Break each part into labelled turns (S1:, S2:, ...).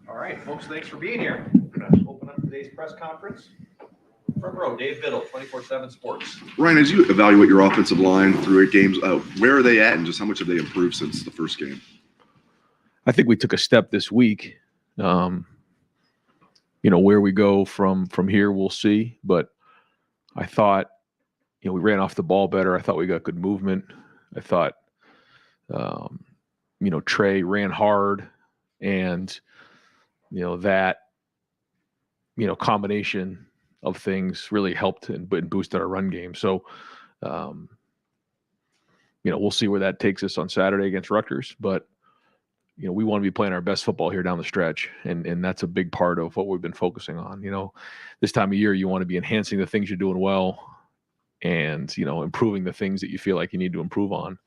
S1: All right, folks, thanks for being here. We're going to open up today's press conference. Front row, Dave Biddle, 24/7 Sports.
S2: Ryan, as you evaluate your offensive line through 8 games, where are they at and just how much have they improved since the first game?
S3: I think we took a step this week. Where we go from here, we'll see. But I thought, we ran off the ball better. I thought we got good movement. I thought, Trey ran hard, and that combination of things really helped and boosted our run game. So, we'll see where that takes us on Saturday against Rutgers. But we want to be playing our best football here down the stretch, and that's a big part of what we've been focusing on. This time of year, you want to be enhancing the things you're doing well, and improving the things that you feel like you need to improve on.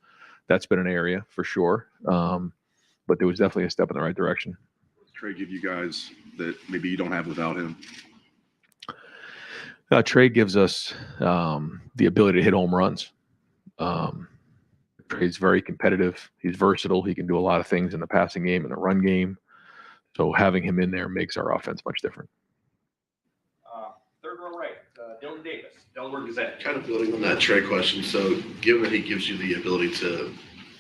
S3: That's been an area for sure, but there was definitely a step in the right direction.
S2: What does Trey give you guys that maybe you don't have without him?
S3: Trey gives us the ability to hit home runs. Trey's very competitive. He's versatile. He can do a lot of things in the passing game and the run game. So having him in there makes our offense much different.
S1: Third row right, Dylan Davis, Delaware Gazette.
S4: Kind of building on that Trey question. So given that he gives you the ability to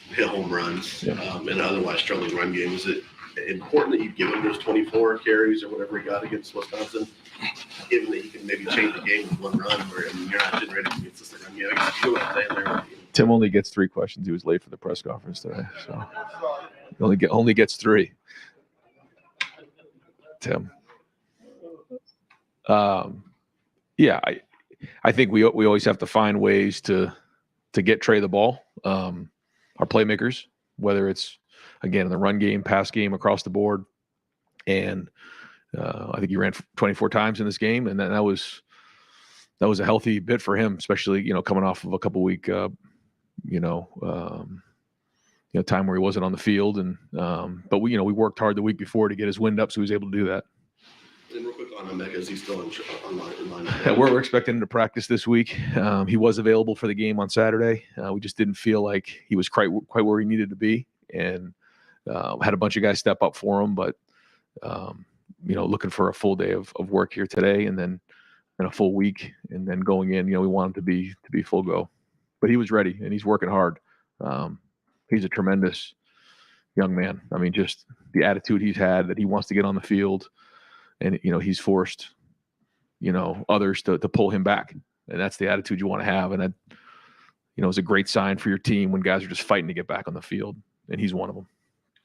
S4: hit home runs in an otherwise struggling run game, is it important that you give him those 24 carries or whatever he got against Wisconsin, given that you can maybe change the game with one run where you're not generating against the run game? I guess you know what I'm saying there.
S3: Tim only gets 3 questions. He was late for the press conference today, so he only gets 3. Tim. I think we always have to find ways to get Trey the ball. Our playmakers, whether it's again in the run game, pass game, across the board, and I think he ran 24 times in this game, and that was a healthy bit for him, especially coming off of a couple week time where he wasn't on the field, and but we worked hard the week before to get his wind up, so he was able to do that.
S4: And real quick on Emeka, is he still online?
S3: We're expecting him to practice this week. He was available for the game on Saturday. We just didn't feel like he was quite where he needed to be, and had a bunch of guys step up for him. But looking for a full day of work here today, and then a full week, and then going in. We want him to be full go. But he was ready, and he's working hard. He's a tremendous young man. I mean, just the attitude he's had, that he wants to get on the field, and he's forced others to pull him back, and that's the attitude you want to have. And that is a great sign for your team when guys are just fighting to get back on the field, and he's one of them.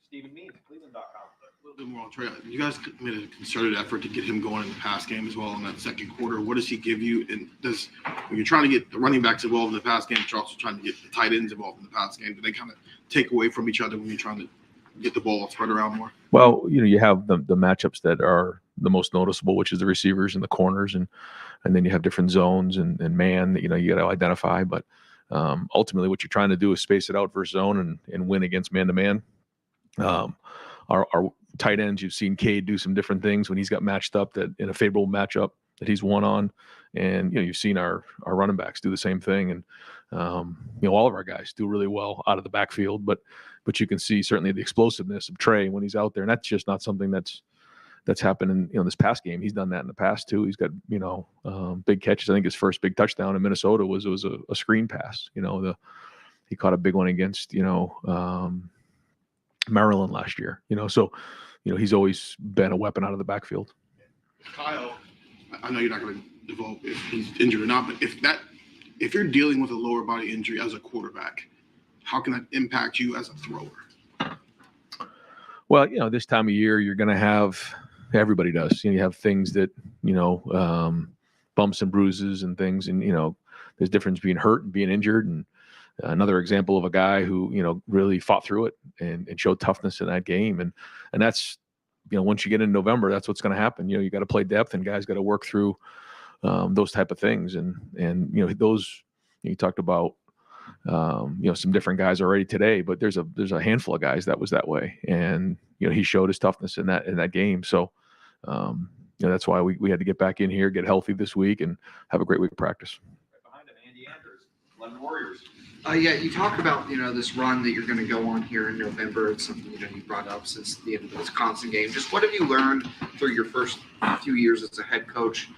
S1: Stephen Means, Cleveland.com.
S5: A little bit more on Trey. You guys made a concerted effort to get him going in the pass game as well in that second quarter. What does he give you? And when you're trying to get the running backs involved in the pass game, you're also trying to get the tight ends involved in the pass game. Do they kind of take away from each other when you're trying to get the ball spread around more?
S3: Well, you have the matchups that are the most noticeable, which is the receivers and the corners, and then you have different zones and man that you got to identify. But ultimately, what you're trying to do is space it out versus zone and win against man-to-man. Our tight ends, you've seen Cade do some different things when he's got matched up that in a favorable matchup. that he's won on. And, you've seen our running backs do the same thing. And, all of our guys do really well out of the backfield, but you can see certainly the explosiveness of Trey when he's out there. And that's just not something that's happened in, this past game. He's done that in the past too. He's got, big catches. I think his first big touchdown in Minnesota was a screen pass. He caught a big one against, Maryland last year, so, he's always been a weapon out of the backfield.
S5: Kyle, I know you're not going to divulge if he's injured or not, but if you're dealing with a lower body injury as a quarterback, how can that impact you as a thrower?
S3: Well, this time of year, you're going to have, everybody does, you have things that, bumps and bruises and things. And, there's a difference between hurt and being injured. And another example of a guy who, really fought through it and showed toughness in that game. And that's, once you get in November, that's what's going to happen. You got to play depth, and guys got to work through those type of things. And those, you talked about, some different guys already today, but there's a handful of guys that was that way. And, he showed his toughness in that game. So, that's why we had to get back in here, get healthy this week, and have a great week of practice.
S1: Right behind him, Andy Andrews, London Warriors.
S6: Yeah, you talk about, this run that you're going to go on here in November. It's something, you brought up since the end of the Wisconsin game. Just what have you learned through your first few years as a head coach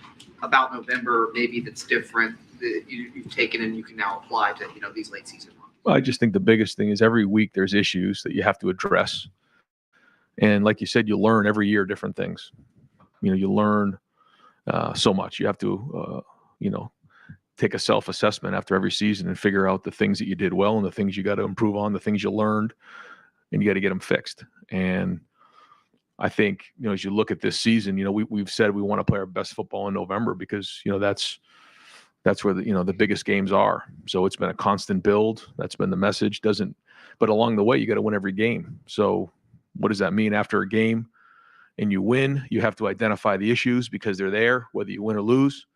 S6: about November, maybe that's different, that you've taken and you can now apply to, these late season runs?
S3: Well, I just think the biggest thing is every week there's issues that you have to address. And like you said, you learn every year different things. You learn so much. You have to, take a self-assessment after every season and figure out the things that you did well and the things you got to improve on, the things you learned, and you got to get them fixed. And I think, as you look at this season, we've said we want to play our best football in November because, that's where the biggest games are. So it's been a constant build. That's been the message. But along the way, you got to win every game. So what does that mean after a game and you win? You have to identify the issues because they're there, whether you win or lose,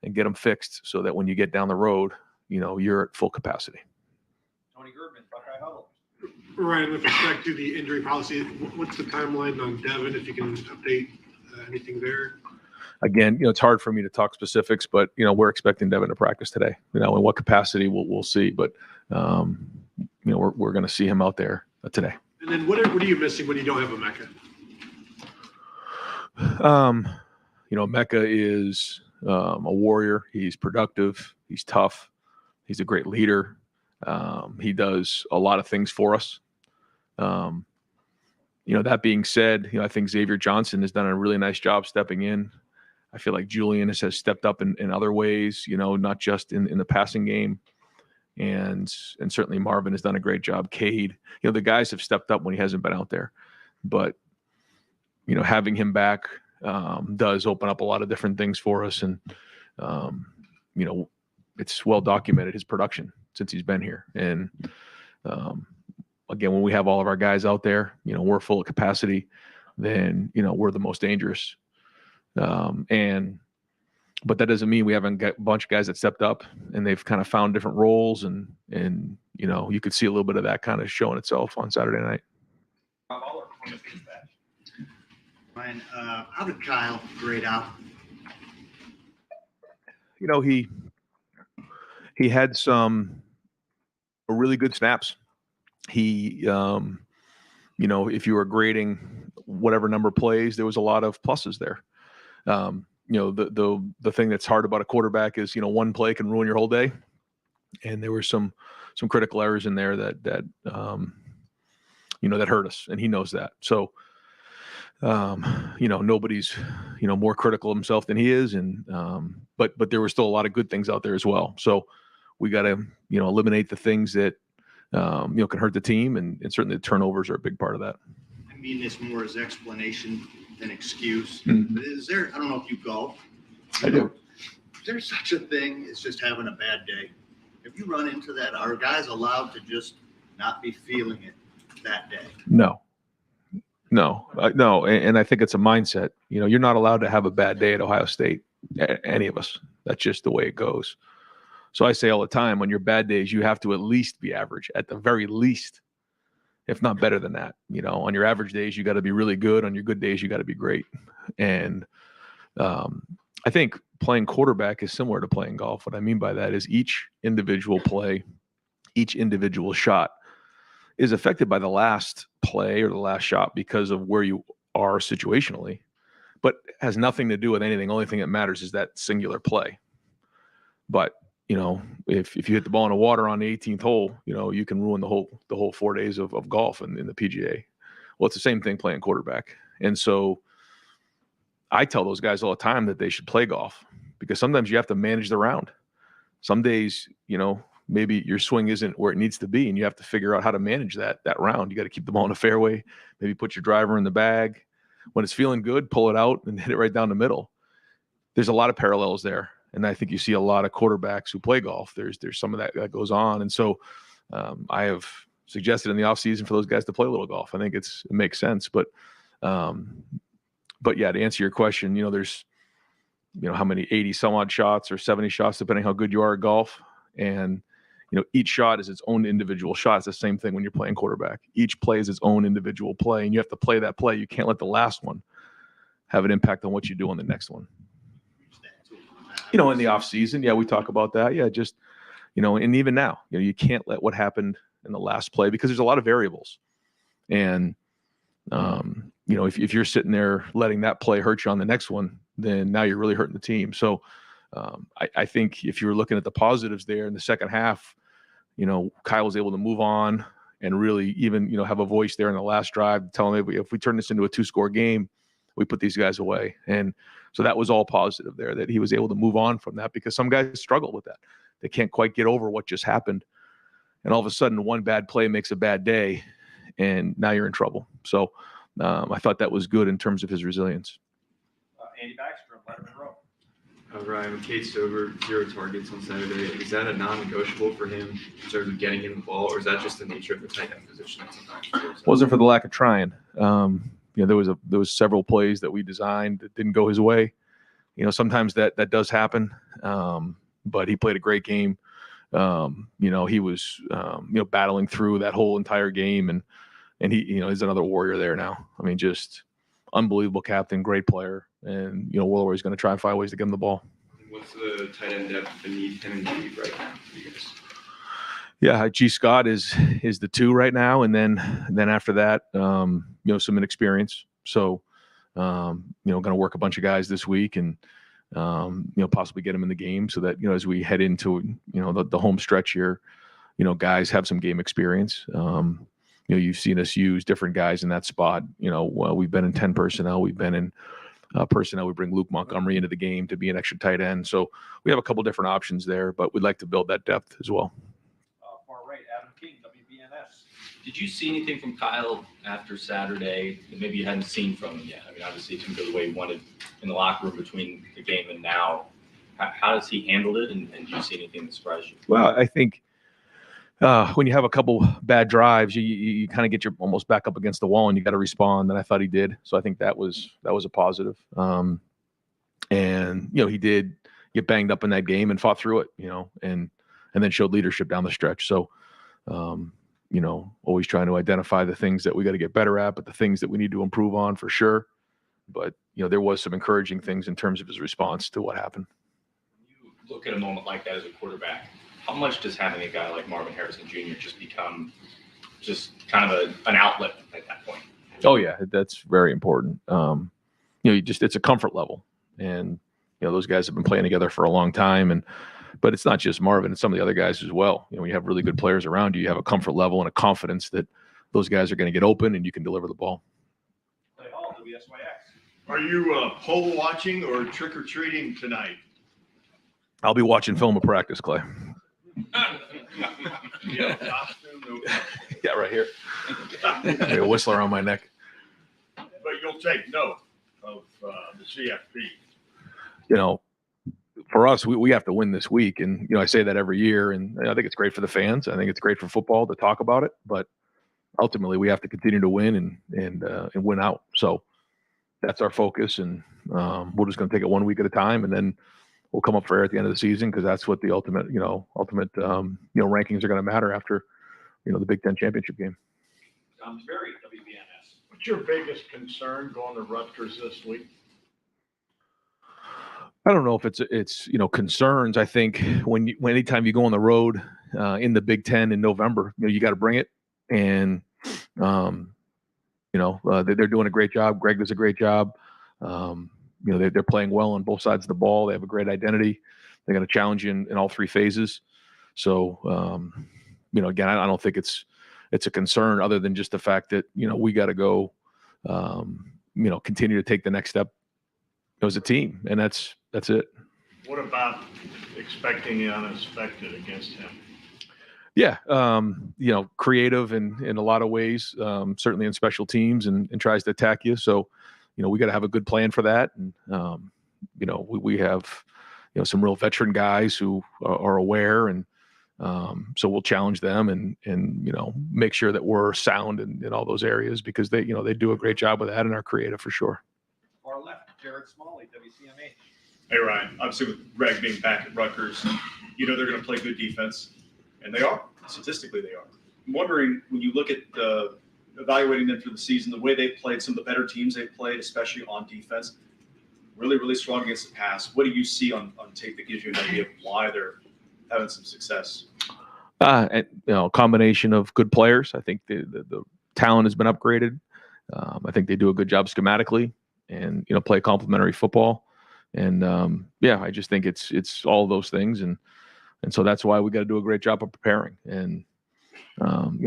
S3: and get them fixed so that when you get down the road, you're at full capacity.
S1: Tony Girdman, Buckeye Huddle.
S7: Ryan, with respect to the injury policy, what's the timeline on Devin, if you can update anything there?
S3: Again, it's hard for me to talk specifics, but, we're expecting Devin to practice today. In what capacity, we'll see. But, we're going to see him out there today.
S7: And then what are you missing when you don't have Emeka?
S3: Emeka is a warrior. He's productive. He's tough. He's a great leader. He does a lot of things for us. That being said, I think Xavier Johnson has done a really nice job stepping in. I feel like Julian has stepped up in other ways, not just in the passing game. And certainly Marvin has done a great job. Cade, the guys have stepped up when he hasn't been out there. But, having him back does open up a lot of different things for us. And, it's well documented, his production since he's been here. And, again, when we have all of our guys out there, we're full of capacity, then, we're the most dangerous. But that doesn't mean we haven't got a bunch of guys that stepped up and they've kind of found different roles and you could see a little bit of that kind of showing itself on Saturday night.
S8: Ryan, how did Kyle grade out?
S3: He had some really good snaps. He, if you were grading whatever number of plays, there was a lot of pluses there. The thing that's hard about a quarterback is, one play can ruin your whole day. And there were some critical errors in there that hurt us, and he knows that. So, nobody's, more critical of himself than he is. And, but there were still a lot of good things out there as well. So we got to, eliminate the things that, can hurt the team. And certainly the turnovers are a big part of that.
S8: I mean this more as explanation than excuse.
S3: Mm-hmm.
S8: But is there, I don't know if you golf.
S3: I do.
S8: Is there such a thing as just having a bad day? If you run into that, are guys allowed to just not be feeling it that day?
S3: No. And I think it's a mindset. You're not allowed to have a bad day at Ohio State, any of us. That's just the way it goes. So I say all the time, on your bad days, you have to at least be average, at the very least, if not better than that. On your average days, you got to be really good. On your good days, you got to be great. And I think playing quarterback is similar to playing golf. What I mean by that is each individual play, each individual shot is affected by the last play or the last shot because of where you are situationally, but has nothing to do with anything. The only thing that matters is that singular play. But, if you hit the ball in the water on the 18th hole, you can ruin the whole 4 days of golf in the PGA. Well, it's the same thing playing quarterback. And so I tell those guys all the time that they should play golf because sometimes you have to manage the round. Some days, maybe your swing isn't where it needs to be and you have to figure out how to manage that round. You got to keep the ball in the fairway, maybe put your driver in the bag. When it's feeling good, pull it out and hit it right down the middle. There's a lot of parallels there. And I think you see a lot of quarterbacks who play golf. There's some of that goes on. And so I have suggested in the offseason for those guys to play a little golf. I think it makes sense. But yeah, to answer your question, there's, how many 80 some odd shots or 70 shots, depending how good you are at golf. And, each shot is its own individual shot. It's the same thing when you're playing quarterback. Each play is its own individual play, and you have to play that play. You can't let the last one have an impact on what you do on the next one. In the off season, yeah, we talk about that. Yeah, just, and even now, you can't let what happened in the last play because there's a lot of variables. And, if you're sitting there letting that play hurt you on the next one, then now you're really hurting the team. So I think if you were looking at the positives there in the second half, Kyle was able to move on and really even, have a voice there in the last drive telling me if we turn this into a 2-score game, we put these guys away. And so that was all positive there, that he was able to move on from that because some guys struggle with that. They can't quite get over what just happened. And all of a sudden, one bad play makes a bad day, and now you're in trouble. So I thought that was good in terms of his resilience.
S1: Andy Backstrom, Letterman Row.
S9: Ryan, with Kate Stover, 0 targets on Saturday. Is that a non-negotiable for him in terms of getting him the ball, or is that just the nature of the tight end position?
S3: Wasn't for the lack of trying. There was several plays that we designed that didn't go his way. Sometimes that does happen. But he played a great game. He was battling through that whole entire game, and he he's another warrior there now. I mean, just unbelievable captain, great player, and we're always going to try and find ways to get him the ball.
S9: What's the tight end depth beneath him and G right now for you guys?
S3: Yeah, G Scott is the 2 right now, and then after that, some inexperience. So, going to work a bunch of guys this week and possibly get them in the game so that as we head into the home stretch here, guys have some game experience. You've seen us use different guys in that spot. We've been in 10 personnel. We've been in personnel. We bring Luke Montgomery into the game to be an extra tight end. So we have a couple different options there, but we'd like to build that depth as well.
S1: Far right, Adam King, WBNS.
S10: Did you see anything from Kyle after Saturday that maybe you hadn't seen from him yet? I mean, obviously it didn't go the way he wanted in the locker room between the game and now. How does he handle it, and do you see anything that surprised you?
S3: Well, I think when you have a couple bad drives, you kind of get your almost back up against the wall and you got to respond. And I thought he did. So I think that was a positive. And he did get banged up in that game and fought through it, and then showed leadership down the stretch. So, always trying to identify the things that we got to get better at, but the things that we need to improve on for sure. But, there was some encouraging things in terms of his response to what happened.
S10: When you look at a moment like that as a quarterback, how much does having a guy like Marvin Harrison Jr. just become just kind of an outlet at that point?
S3: Oh yeah, that's very important. It's a comfort level, and those guys have been playing together for a long time, but it's not just Marvin; it's some of the other guys as well. When you have really good players around you, you have a comfort level and a confidence that those guys are going to get open and you can deliver the ball.
S1: Clay Hall, WSYX.
S11: Are you poll watching or trick or treating tonight?
S3: I'll be watching film of practice, Clay.
S11: Yeah, costume, no.
S3: Yeah, right here. A whistler on my neck.
S11: But you'll take note of the CFP.
S3: For us, we have to win this week, and I say that every year, and I think it's great for the fans. I think it's great for football to talk about it, but ultimately we have to continue to win and win out. So that's our focus, and we're just going to take it 1 week at a time, and then we'll come up for air at the end of the season because that's what the ultimate rankings are going to matter after, the Big Ten championship game.
S1: Tom Berry, WBNS.
S11: What's your biggest concern going to Rutgers this week?
S3: I don't know if it's concerns. I think when anytime you go on the road in the Big Ten in November, you got to bring it, and they're doing a great job. Greg does a great job. They're playing well on both sides of the ball. They have a great identity. They're going to challenge you in all three phases. So again, I don't think it's a concern other than just the fact that we got to go continue to take the next step as a team, and that's it.
S11: What about expecting the unexpected against him?
S3: Yeah, creative in a lot of ways, certainly in special teams, and tries to attack you. So, we got to have a good plan for that. And, we have, some real veteran guys who are aware, and so we'll challenge them and make sure that we're sound in all those areas, because they do a great job with that and are creative for sure.
S1: Far left, Jared Smalley, WCMA.
S12: Hey, Ryan. Obviously, with Greg being back at Rutgers, they're going to play good defense, and they are. Statistically, they are. I'm wondering, when you look at evaluating them through the season, the way they've played, some of the better teams they've played, especially on defense, really, really strong against the pass. What do you see on tape that gives you an idea of why they're having some success?
S3: A combination of good players. I think the talent has been upgraded. I think they do a good job schematically and, play complementary football. And I just think it's all of those things. And so that's why we got to do a great job of preparing. And,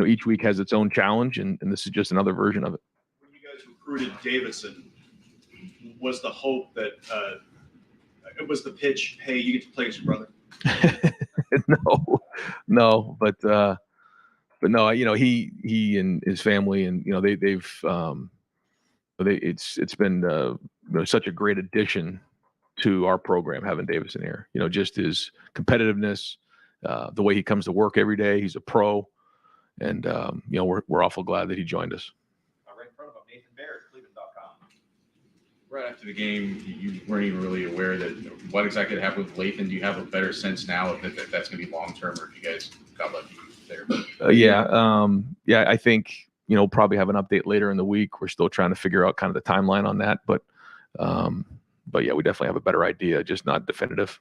S3: each week has its own challenge, and this is just another version of it.
S12: When you guys recruited Davidson, was the hope that it was the pitch, hey, you get to play against your brother?
S3: No, but no, he and his family, and it's been such a great addition to our program having Davidson here. Just his competitiveness, the way he comes to work every day. He's a pro, and we're awful glad that he joined us.
S1: Right in front of him, Nathan Baird, Cleveland.com.
S13: Right after the game, you weren't even really aware that what exactly happened with Lathan. Do you have a better sense now if that's going to be long term, or if you guys got lucky there? I think probably have an update later in the week. We're still trying to figure out kind of the timeline on that, but yeah, we definitely have a better idea, just not definitive.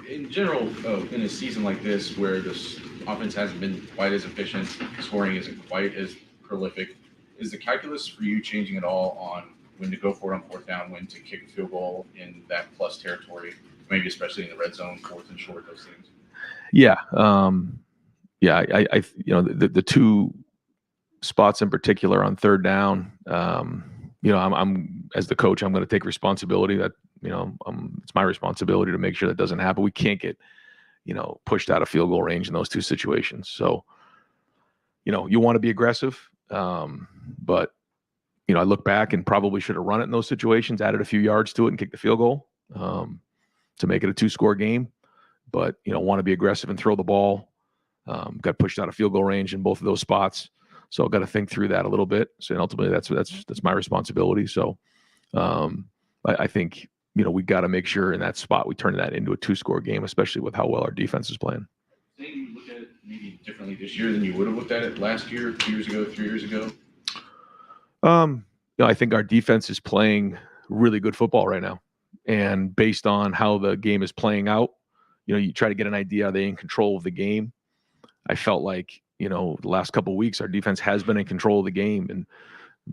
S13: In general, in a season like this where this offense hasn't been quite as efficient, scoring isn't quite as prolific, is the calculus for you changing at all on when to go for it on fourth down, when to kick a field goal in that plus territory, maybe especially in the red zone, fourth and short, those things?
S3: Yeah. The two spots in particular on third down, I'm as the coach, I'm going to take responsibility that, it's my responsibility to make sure that doesn't happen. We can't get, pushed out of field goal range in those two situations. So, you want to be aggressive. But, I look back and probably should have run it in those situations, added a few yards to it and kicked the field goal to make it a 2-score game. But, want to be aggressive and throw the ball. Got pushed out of field goal range in both of those spots. So I've got to think through that a little bit. So ultimately that's my responsibility. So I think, we got to make sure in that spot we turn that into a 2-score game, especially with how well our defense is playing.
S13: Maybe you look at it maybe differently this year than you would have looked at it last year, 2 years ago, 3 years ago?
S3: I think our defense is playing really good football right now. And based on how the game is playing out, you try to get an idea, are they in control of the game? I felt like, the last couple of weeks, our defense has been in control of the game. And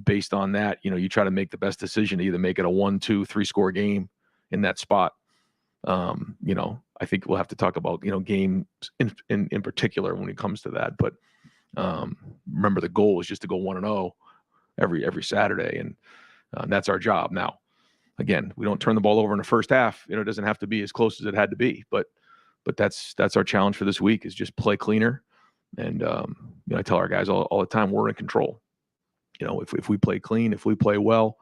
S3: based on that, you try to make the best decision to either make it a 1, 2, 3-score game in that spot. I think we'll have to talk about, games in particular when it comes to that. But remember, the goal is just to go 1-0 every Saturday. And that's our job. Now, again, we don't turn the ball over in the first half. It doesn't have to be as close as it had to be. But that's our challenge for this week, is just play cleaner. And, I tell our guys all the time, we're in control. If we play clean, if we play well,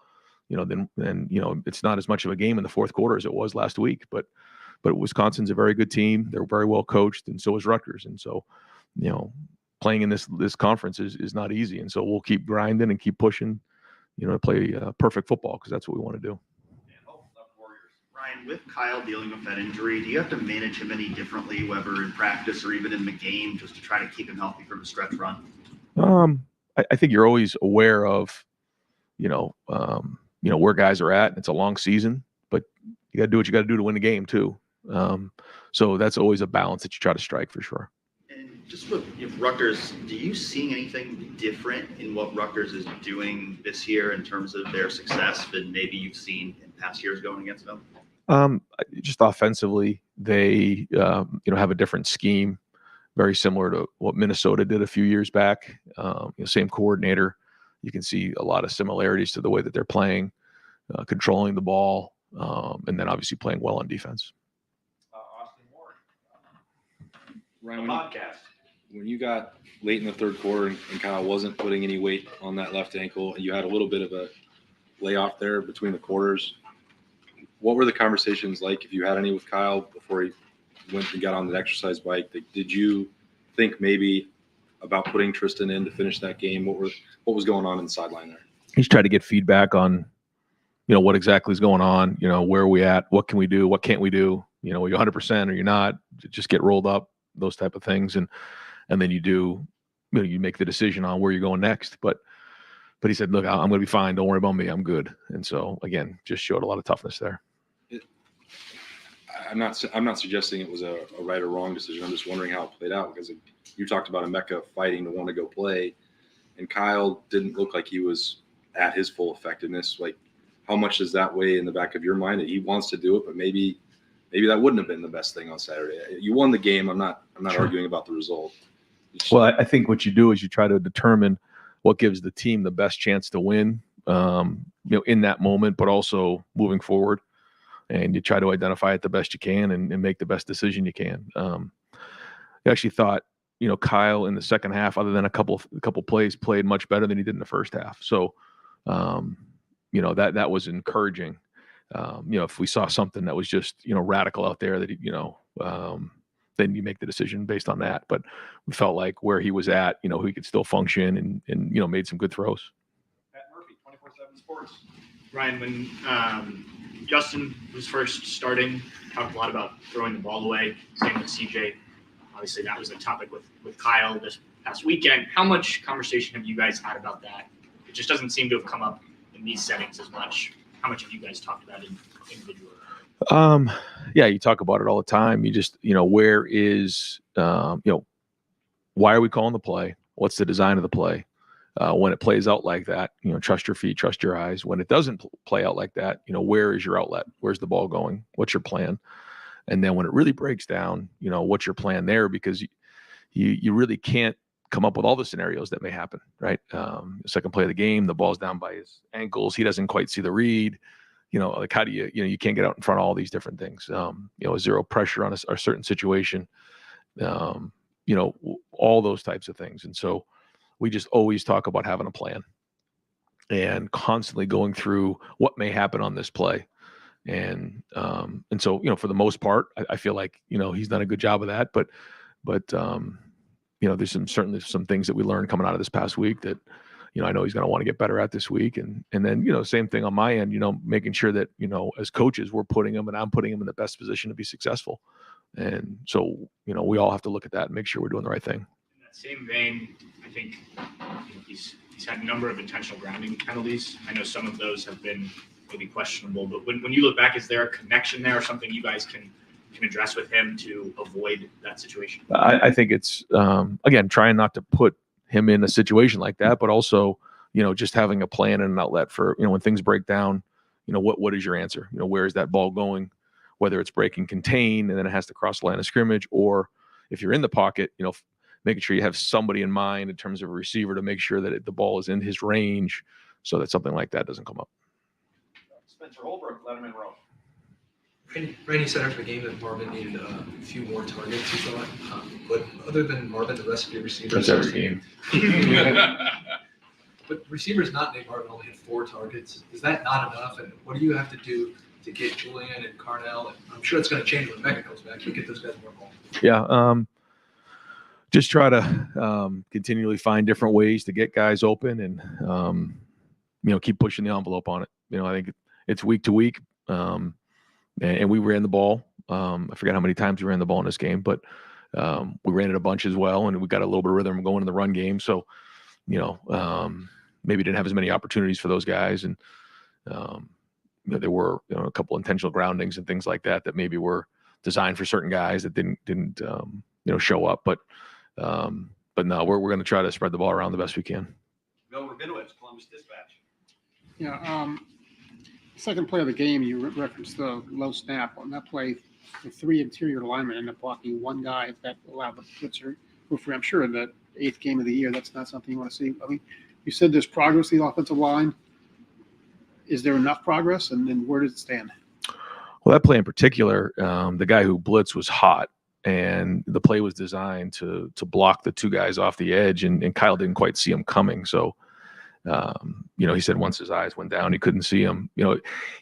S3: then it's not as much of a game in the fourth quarter as it was last week. But Wisconsin's a very good team. They're very well coached, and so is Rutgers. And so, playing in this conference is not easy. And so we'll keep grinding and keep pushing, to play perfect football, because that's what we want to do.
S8: Ryan, with Kyle dealing with that injury, do you have to manage him any differently, whether in practice or even in the game, just to try to keep him healthy for the stretch run?
S3: I think you're always aware of, where guys are at. It's a long season, but you got to do what you got to do to win the game too. So that's always a balance that you try to strike for sure.
S8: And just with Rutgers, do you see anything different in what Rutgers is doing this year in terms of their success than maybe you've seen in past years going against them?
S3: Just offensively, they have a different scheme, very similar to what Minnesota did a few years back. Same coordinator. You can see a lot of similarities to the way that they're playing, controlling the ball, and then obviously playing well on defense.
S1: Austin Ward,
S14: Ryan,
S1: the podcast.
S14: when you got late in the third quarter and Kyle wasn't putting any weight on that left ankle, and you had a little bit of a layoff there between the quarters, what were the conversations like, if you had any, with Kyle before he went and got on the exercise bike? Did you think maybe about putting Tristan in to finish that game? What was going on in the sideline there?
S3: He's tried to get feedback on, what exactly is going on, where are we at, what can we do, what can't we do, are you 100% or you're not, just get rolled up, those type of things. And then you do, you make the decision on where you're going next. But he said, look, I'm going to be fine. Don't worry about me. I'm good. And so again, just showed a lot of toughness there.
S14: I'm not suggesting it was a right or wrong decision. I'm just wondering how it played out, because you talked about Emeka fighting to want to go play, and Kyle didn't look like he was at his full effectiveness. Like, how much does that weigh in the back of your mind that he wants to do it, but maybe that wouldn't have been the best thing on Saturday? You won the game. I'm not
S3: Sure.
S14: arguing about the result.
S3: Well, I think what you do is you try to determine what gives the team the best chance to win, in that moment, but also moving forward. And you try to identify it the best you can and make the best decision you can. I actually thought, Kyle in the second half, other than a couple plays, played much better than he did in the first half. So, that was encouraging. If we saw something that was just, radical out there that, then you make the decision based on that. But we felt like where he was at, he could still function and made some good throws.
S1: Pat Murphy, 24/7 Sports.
S15: Ryan, when Justin was first starting, talked a lot about throwing the ball away. Same with CJ. Obviously, that was a topic with Kyle this past weekend. How much conversation have you guys had about that? It just doesn't seem to have come up in these settings as much. How much have you guys talked about it individually?
S3: Yeah, you talk about it all the time. You just, where is, why are we calling the play? What's the design of the play? When it plays out like that, trust your feet, trust your eyes. When it doesn't play out like that, where is your outlet? Where's the ball going? What's your plan? And then when it really breaks down, what's your plan there? Because you really can't come up with all the scenarios that may happen, right? Second play of the game, the ball's down by his ankles. He doesn't quite see the read. Like how do you can't get out in front of all these different things. Zero pressure on a certain situation, all those types of things. And so we just always talk about having a plan and constantly going through what may happen on this play. And so, for the most part, I feel like, he's done a good job of that, but there's certainly some things that we learned coming out of this past week that, I know he's going to want to get better at this week. And then, same thing on my end, making sure that, as coaches, we're putting him and I'm putting him in the best position to be successful. And so, we all have to look at that and make sure we're doing the right thing.
S15: In that same vein, I think he's had a number of intentional grounding penalties. I know some of those have been maybe questionable, but when you look back, is there a connection there or something you guys can address with him to avoid that situation?
S3: I think it's, again, trying not to put him in a situation like that, but also, just having a plan and an outlet for, when things break down, what is your answer? Where is that ball going? Whether it's breaking contain and then it has to cross the line of scrimmage, or if you're in the pocket, making sure you have somebody in mind in terms of a receiver to make sure that the ball is in his range so that something like that doesn't come up.
S1: Spencer Holbrook, Letterman Row.
S16: Randy said after the game that Marvin needed a few more targets, he thought. But other than Marvin, the rest of your receivers.
S3: That's every game.
S16: But receivers not named Marvin only had 4 targets. Is that not enough? And what do you have to do to get Julian and Carnell? And I'm sure it's going to change when Emeka comes back. You get those guys more ball.
S3: Yeah. Just try to continually find different ways to get guys open and, keep pushing the envelope on it. I think it's week to week. And we ran the ball. I forget how many times we ran the ball in this game, but we ran it a bunch as well. And we got a little bit of rhythm going in the run game. So, maybe didn't have as many opportunities for those guys. And, there were a couple intentional groundings and things like that that maybe were designed for certain guys that didn't show up. But no, we're going to try to spread the ball around the best we can.
S1: Bill Rabinowitz, Columbus Dispatch.
S17: Yeah, second play of the game, you referenced the low snap. On that play, the 3 interior linemen ended up blocking one guy that allowed the blitzer. I'm sure in the 8th game of the year, that's not something you want to see. I mean, you said there's progress in the offensive line. Is there enough progress, and then where does it stand?
S3: Well, that play in particular, the guy who blitzed was hot, and the play was designed to block the 2 guys off the edge, and Kyle didn't quite see him coming. So, he said once his eyes went down, he couldn't see him.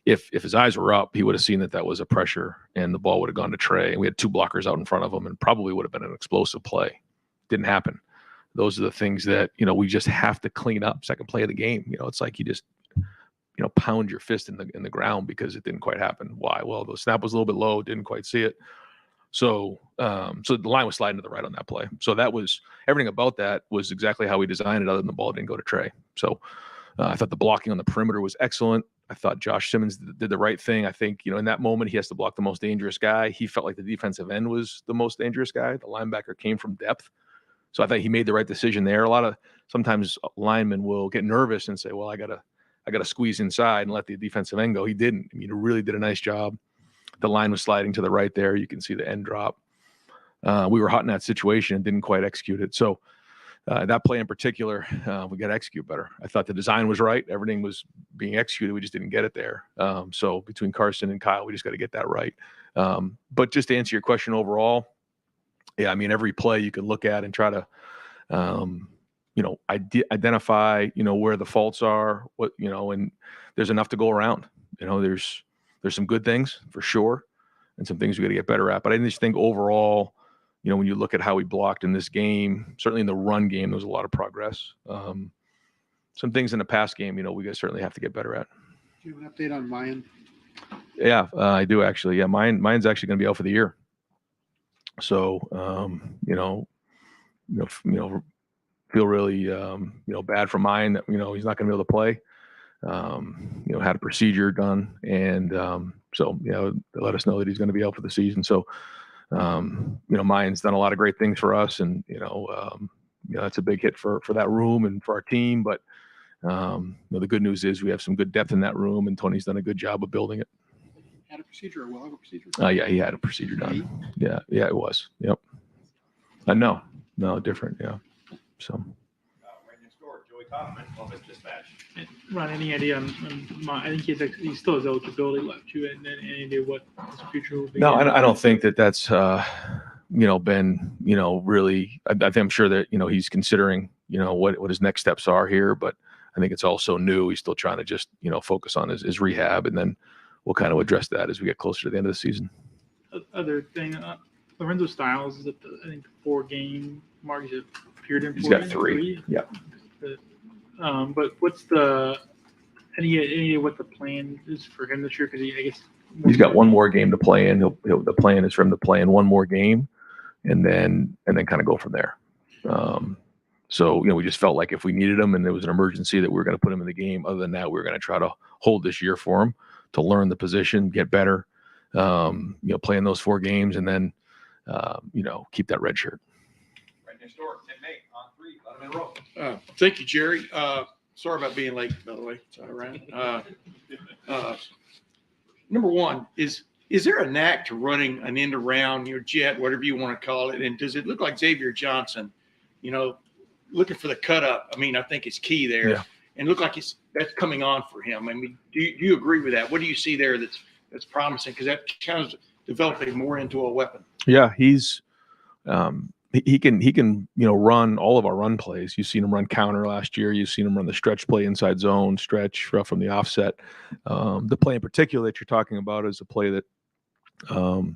S3: If his eyes were up, he would have seen that was a pressure, and the ball would have gone to Trey. And we had 2 blockers out in front of him, and probably would have been an explosive play. Didn't happen. Those are the things that we just have to clean up. Second play of the game, it's like you just pound your fist in the ground because it didn't quite happen. Why? Well, the snap was a little bit low, didn't quite see it. So the line was sliding to the right on that play. So that was everything about that was exactly how we designed it, other than the ball didn't go to Trey. So I thought the blocking on the perimeter was excellent. I thought Josh Simmons did the right thing. I think, in that moment, he has to block the most dangerous guy. He felt like the defensive end was the most dangerous guy. The linebacker came from depth. So I thought he made the right decision there. Sometimes linemen will get nervous and say, well, I gotta squeeze inside and let the defensive end go. He didn't. He really did a nice job. The line was sliding to the right there. You can see the end drop. We were hot in that situation and didn't quite execute it. So that play in particular, we got to execute better. I thought the design was right. Everything was being executed. We just didn't get it there. So between Carson and Kyle, we just got to get that right. But just to answer your question overall, yeah, I mean, every play you can look at and try to, identify, where the faults are, and there's enough to go around. There's some good things for sure, and some things we got to get better at. But I just think overall, when you look at how we blocked in this game, certainly in the run game, there was a lot of progress. Some things in the pass game, we certainly have to get better at.
S17: Do you have an update on Mayan?
S3: Yeah, I do actually. Yeah, Mayan's actually going to be out for the year. So, feel really, bad for Mayan that, he's not going to be able to play. Had a procedure done, and so they let us know that he's going to be out for the season. So, Mayan's done a lot of great things for us, and that's a big hit for that room and for our team. But the good news is we have some good depth in that room, and Tony's done a good job of building it.
S17: Had a procedure, or will have a procedure?
S3: Yeah, he had a procedure done. Yeah, it was. Yep. No, different. Yeah. So.
S1: Right next door, Joey Kaufman, Columbus Dispatch.
S18: Ron, any idea on I think he still has eligibility left to it, and then any idea what his future will be?
S3: No, I don't think that's been really. I think I'm sure that he's considering what his next steps are here, but I think it's also new. He's still trying to just focus on his rehab, and then we'll kind of address that as we get closer to the end of the season.
S18: Other thing, Lorenzo Styles is at the 4-game mark. He's appeared in.
S3: He's got 3. Yeah.
S18: But what's any idea what the plan is for him this year? Because I guess
S3: he's got one more game to play in. The plan is for him to play in one more game, and then kind of go from there. So we just felt like if we needed him and there was an emergency that we were going to put him in the game. Other than that, we were going to try to hold this year for him to learn the position, get better, play in those 4 games, and then keep that red shirt.
S1: Right next door, Tim May on 3, Letterman Row.
S19: Thank you, Jerry. Sorry about being late, by the way. It's all right. Number one, is there a knack to running an end around your jet, whatever you want to call it? And does it look like Xavier Johnson, looking for the cut up? I mean, I think it's key there.
S3: Yeah.
S19: And look like that's coming on for him. I mean, do you agree with that? What do you see there that's promising? Because that kind of developing more into a weapon.
S3: Yeah, he's he can run all of our run plays. You've seen him run counter last year. You've seen him run the stretch play inside zone, stretch from the offset. The play in particular that you're talking about is a play that the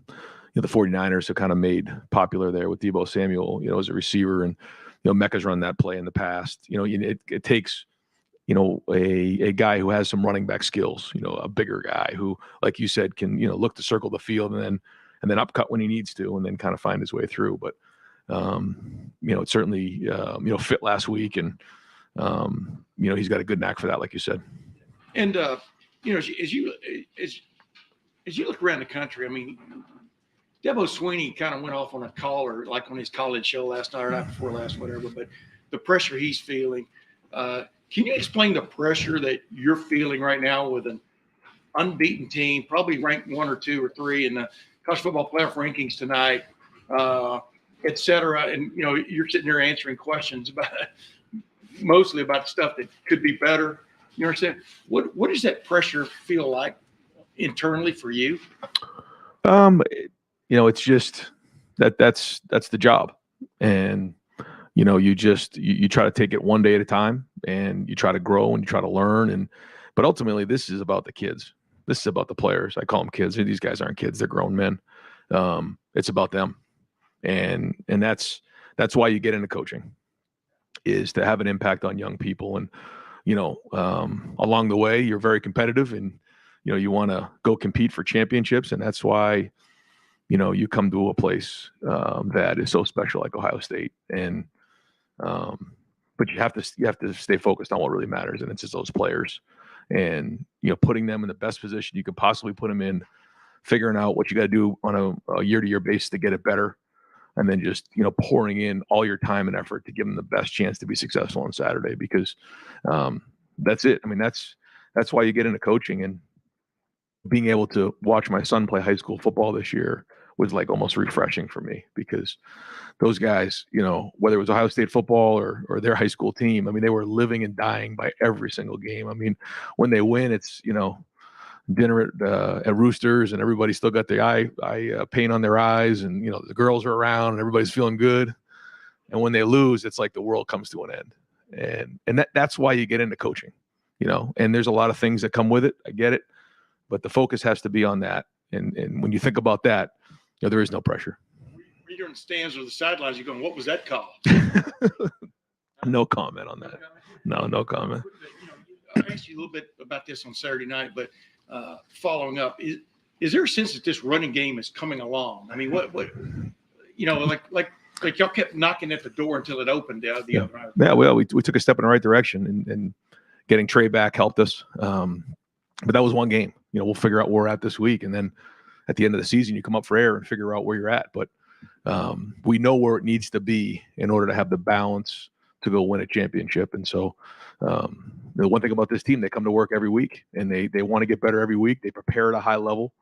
S3: 49ers have kind of made popular there with Deebo Samuel, as a receiver, and Emeka's run that play in the past. It takes a guy who has some running back skills, a bigger guy who, like you said, can look to circle the field and then upcut when he needs to, and then kind of find his way through. But it certainly fit last week, and he's got a good knack for that, like you said.
S19: And you know, as you look around the country, I mean, Debo Sweeney kind of went off on a caller, like on his college show last night or night before last, whatever. But the pressure he's feeling, can you explain the pressure that you're feeling right now with an unbeaten team, probably ranked 1 or 2 or 3 in the college football playoff rankings tonight, et cetera? And, you know, you're sitting there answering questions about mostly about stuff that could be better. You know what I'm saying? What does that pressure feel like internally for you?
S3: You know, it's just that's the job. And, you know, you try to take it one day at a time, and you try to grow and you try to learn. But ultimately this is about the kids. This is about the players. I call them kids. These guys aren't kids. They're grown men. It's about them. And that's why you get into coaching, is to have an impact on young people. And, you know, along the way, you're very competitive, and, you know, you want to go compete for championships. And that's why, you know, you come to a place that is so special like Ohio State. And, but you have to stay focused on what really matters. And it's just those players, and, you know, putting them in the best position you could possibly put them in, figuring out what you got to do on a year-to-year basis to get it better. And then just, you know, pouring in all your time and effort to give them the best chance to be successful on Saturday, because that's it. I mean, that's why you get into coaching. And being able to watch my son play high school football this year was like almost refreshing for me, because those guys, you know, whether it was Ohio State football or their high school team, I mean, they were living and dying by every single game. I mean, when they win, it's, you know, dinner at Roosters, and everybody still got the eye paint on their eyes, and, you know, the girls are around and everybody's feeling good. And when they lose, it's like the world comes to an end. And that's why you get into coaching, you know. And there's a lot of things that come with it. I get it, but the focus has to be on that. And when you think about that, you know, there is no pressure.
S19: You're in the stands or the sidelines, you're going, what was that call?
S3: No comment on that. No comment.
S19: You know, I asked you a little bit about this on Saturday night, but following up, is there a sense that this running game is coming along? I mean, what you know, like y'all kept knocking at the door until it opened the other night.
S3: Yeah, well, we took a step in the right direction, and getting Trey back helped us. But that was one game. You know, we'll figure out where we're at this week, and then at the end of the season, you come up for air and figure out where you're at. But we know where it needs to be in order to have the balance to go win a championship. And so the one thing about this team, they come to work every week, and they want to get better every week. They prepare at a high level,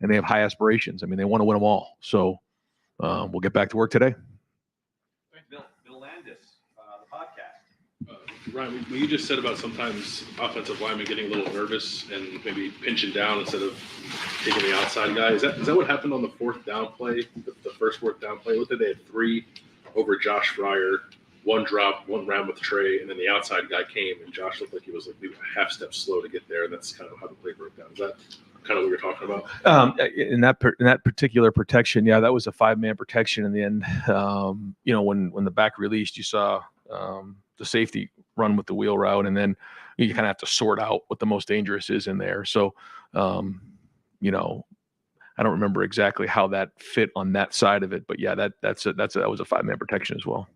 S3: and they have high aspirations. I mean, they want to win them all. So we'll get back to work today.
S1: Bill Landis, the podcast.
S20: Ryan, what you just said about sometimes offensive linemen getting a little nervous and maybe pinching down instead of taking the outside guy. Is that what happened on the fourth down play, the first fourth down play? Looked like they had 3 over Josh Fryer, 1 drop, 1 round with Trey, and then the outside guy came, and Josh looked like he was like maybe a half step slow to get there, and that's kind of how the play broke down. Is that kind of what you're talking about?
S3: In that particular protection, yeah, that was a 5-man protection in the end. You know, when the back released, you saw the safety run with the wheel route, and then you kind of have to sort out what the most dangerous is in there. So, you know, I don't remember exactly how that fit on that side of it, but yeah, that was a 5-man protection as well.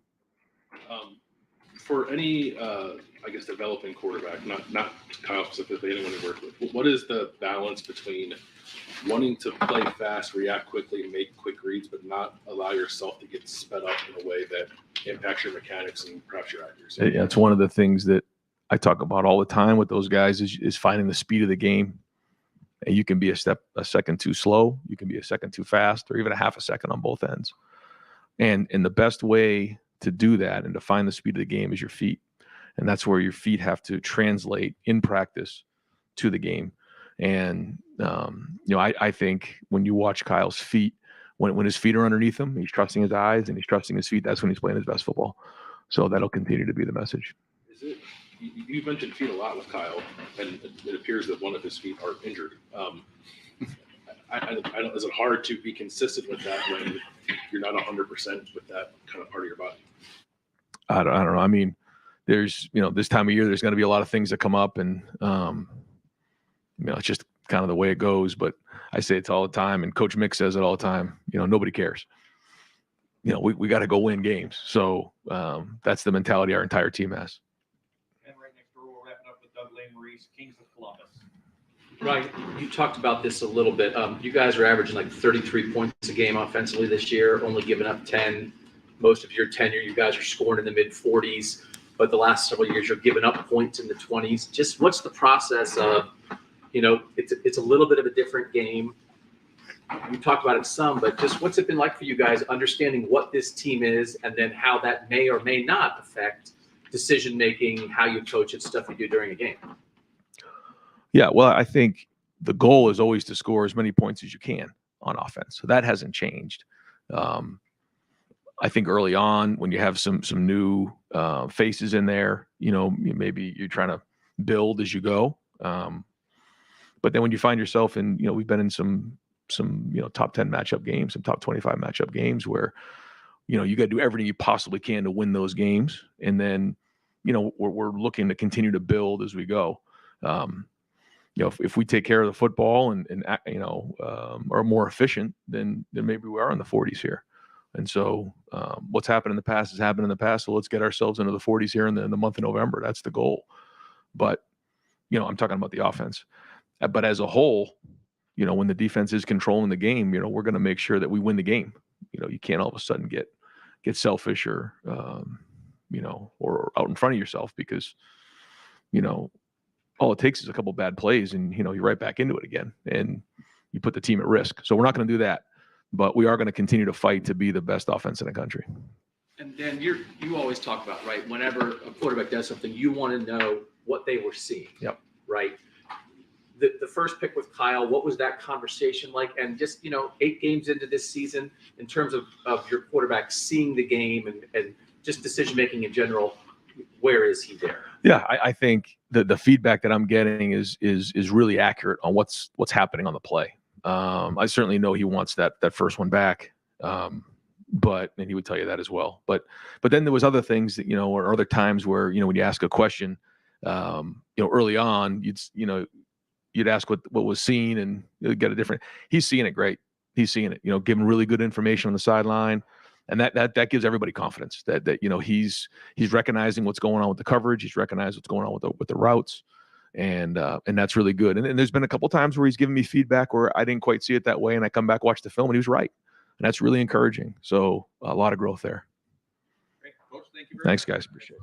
S20: For any, I guess, developing quarterback, not Kyle specifically, anyone you work with, what is the balance between wanting to play fast, react quickly, make quick reads, but not allow yourself to get sped up in a way that impacts your mechanics and perhaps your accuracy?
S3: Yeah, it's one of the things that I talk about all the time with those guys is finding the speed of the game. And you can be a second too slow, you can be a second too fast, or even a half a second on both ends. And the best way to do that and to find the speed of the game is your feet. And that's where your feet have to translate in practice to the game. And, you know, I think when you watch Kyle's feet, when his feet are underneath him, he's trusting his eyes and he's trusting his feet. That's when he's playing his best football. So that'll continue to be the message.
S20: Is it? You mentioned feet a lot with Kyle, and it appears that one of his feet are injured. I don't, is it hard to be consistent with that when you're not 100% with that kind of part of your body?
S3: I don't know. I mean, there's, you know, this time of year, there's going to be a lot of things that come up, and, you know, it's just kind of the way it goes. But I say it all the time, and Coach Mick says it all the time, you know, nobody cares. You know, we got to go win games. So that's the mentality our entire team has.
S1: And right next door, we're wrapping up with Doug Lane Maurice, Kings of Columbus.
S21: Right. You talked about this a little bit. You guys are averaging like 33 points a game offensively this year, only giving up 10. Most of your tenure, you guys are scoring in the mid 40s, but the last several years you're giving up points in the 20s. Just what's the process of, it's a little bit of a different game. We talked about it some, but just what's it been like for you guys understanding what this team is and then how that may or may not affect decision making, how you coach it, stuff you do during a game?
S3: Yeah, well, I think the goal is always to score as many points as you can on offense. So that hasn't changed. I think early on when you have some new faces in there, maybe you're trying to build as you go. But then when you find yourself in, we've been in some top 10 matchup games, some top 25 matchup games where, you got to do everything you possibly can to win those games. And then, we're looking to continue to build as we go. If we take care of the football and are more efficient, then maybe we are in the 40s here. And so what's happened in the past has happened in the past. So let's get ourselves into the 40s here in the month of November. That's the goal. But, I'm talking about the offense. But as a whole, when the defense is controlling the game, we're going to make sure that we win the game. You can't all of a sudden get selfish or, or out in front of yourself because, all it takes is a couple bad plays and, you're right back into it again and you put the team at risk. So we're not going to do that, but we are going to continue to fight to be the best offense in the country.
S21: And then you always talk about, right, whenever a quarterback does something, you want to know what they were seeing.
S3: Yep.
S21: Right. The first pick with Kyle, what was that conversation like? And just, 8 games into this season, in terms of your quarterback seeing the game and just decision-making in general, where is he there?
S3: Yeah, I think the feedback that I'm getting is really accurate on what's happening on the play. I certainly know he wants that first one back, and he would tell you that as well. But then there was other things that, or other times where, when you ask a question, early on, you'd ask what was seen and you'd get a different. He's seeing it great. He's seeing it. Giving really good information on the sideline. And that gives everybody confidence that he's recognizing what's going on with the coverage. He's recognized what's going on with the routes, and that's really good. And there's been a couple times where he's given me feedback where I didn't quite see it that way, and I come back, watch the film, and he was right, and that's really encouraging. So a lot of growth there.
S1: Great. Coach, thank you very
S3: Thanks,
S1: much.
S3: guys. Appreciate it.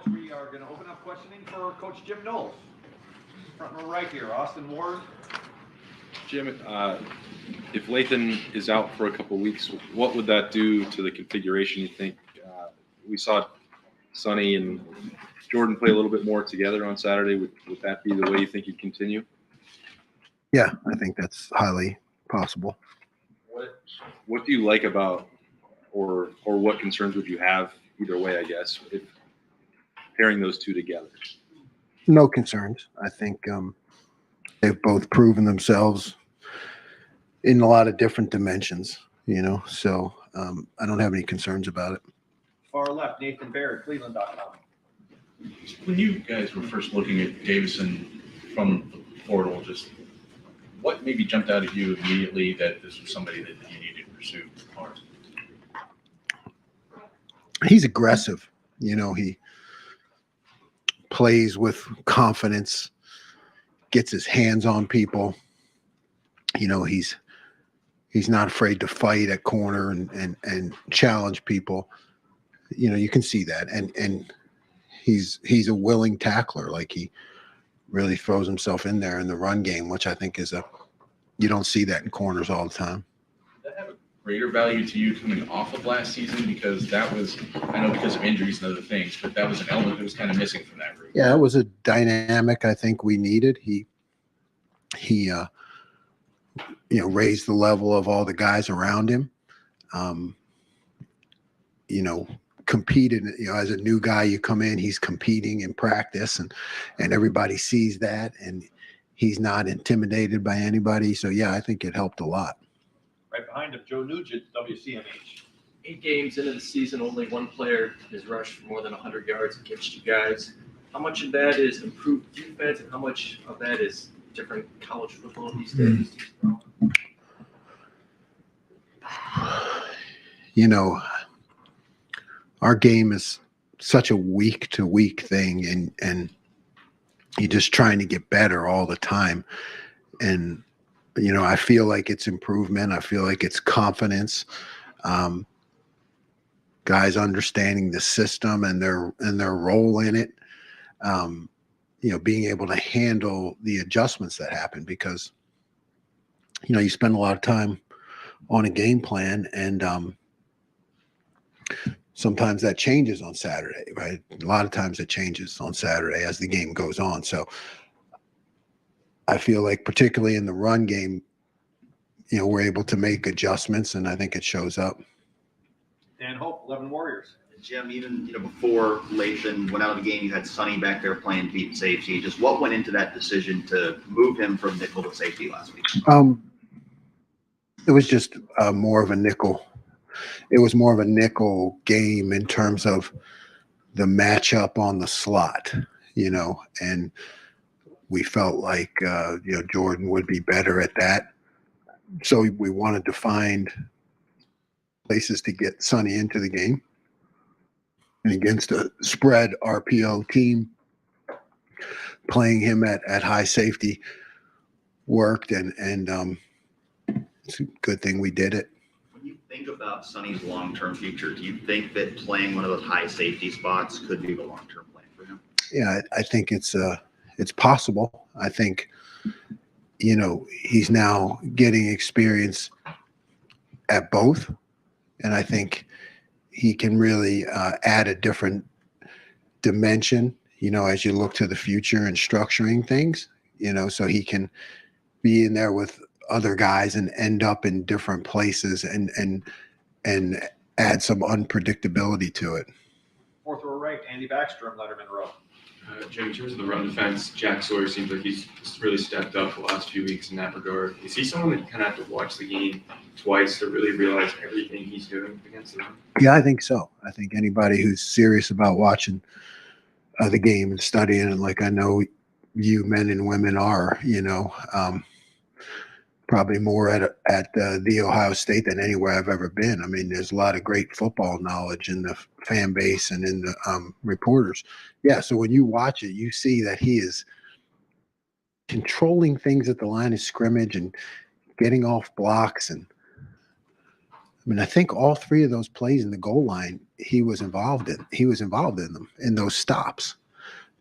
S1: folks, we are going to open up questioning for Coach Jim Knowles. Front row right here, Austin Ward.
S14: Jim, if Lathan is out for a couple of weeks, what would that do to the configuration, you think? We saw Sonny and Jordan play a little bit more together on Saturday. Would that be the way you think you'd continue?
S2: Yeah, I think that's highly possible.
S14: What do you like about, or what concerns would you have either way, I guess, if pairing those two together?
S2: No concerns. I think they've both proven themselves in a lot of different dimensions, so I don't have any concerns about it.
S1: Far left, Nathan Baird, Cleveland.com.
S13: When you guys were first looking at Davidson from the portal, just what maybe jumped out at you immediately that this was somebody that you needed to pursue hard?
S2: He's aggressive. He plays with confidence, gets his hands on people. He's not afraid to fight at corner and challenge people. You can see that. And he's a willing tackler. Like, he really throws himself in there in the run game, which I think you don't see that in corners all the time.
S13: Did that have a greater value to you coming off of last season? Because that was, I know because of injuries and other things, but that was an element that was kind of missing from that group.
S2: Yeah, it was a dynamic I think we needed. He raised the level of all the guys around him. Competed, as a new guy, you come in, he's competing in practice and everybody sees that, and he's not intimidated by anybody. So yeah, I think it helped a lot.
S1: Right behind him, Joe Nugent, WCMH.
S22: 8 games into the season, only one player has rushed for more than 100 yards against you guys. How much of that is improved defense, and how much of that is different college football these days?
S2: Our game is such a week-to-week thing, and you're just trying to get better all the time. And I feel like it's improvement. I feel like it's confidence. Guys understanding the system and their role in it. Being able to handle the adjustments that happen, because you spend a lot of time on a game plan, and sometimes that changes on Saturday, right? A lot of times it changes on Saturday as the game goes on. So I feel like particularly in the run game, we're able to make adjustments, and I think it shows up.
S1: Dan Hope, 11 Warriors.
S8: Jim, even before Lathan went out of the game, you had Sonny back there playing deep safety. Just what went into that decision to move him from nickel to safety last week?
S2: It was just more of a nickel. It was more of a nickel game in terms of the matchup on the slot, and we felt like, Jordan would be better at that. So we wanted to find places to get Sonny into the game. And against a spread RPO team, playing him at high safety worked, and it's a good thing we did it.
S8: When you think about Sonny's long-term future, do you think that playing one of those high safety spots could be the long-term plan for him?
S2: Yeah, I think it's possible. I think, he's now getting experience at both, and I think he can really add a different dimension, as you look to the future and structuring things, so he can be in there with other guys and end up in different places and add some unpredictability to it.
S1: Fourth row right, Andy Backstrom, Letterman row.
S9: Jim, in terms of the run defense, Jack Sawyers seems like he's really stepped up the last few weeks in that regard. Is he someone that you kind of have to watch the game twice to really realize everything he's doing against the run?
S2: Yeah, I think so. I think anybody who's serious about watching the game and studying it, like I know you men and women are, probably more at the Ohio State than anywhere I've ever been. I mean, there's a lot of great football knowledge in the fan base and in the reporters. Yeah, so when you watch it, you see that he is controlling things at the line of scrimmage and getting off blocks. And I mean, I think all three of those plays in the goal line, he was involved in. He was involved in them, in those stops.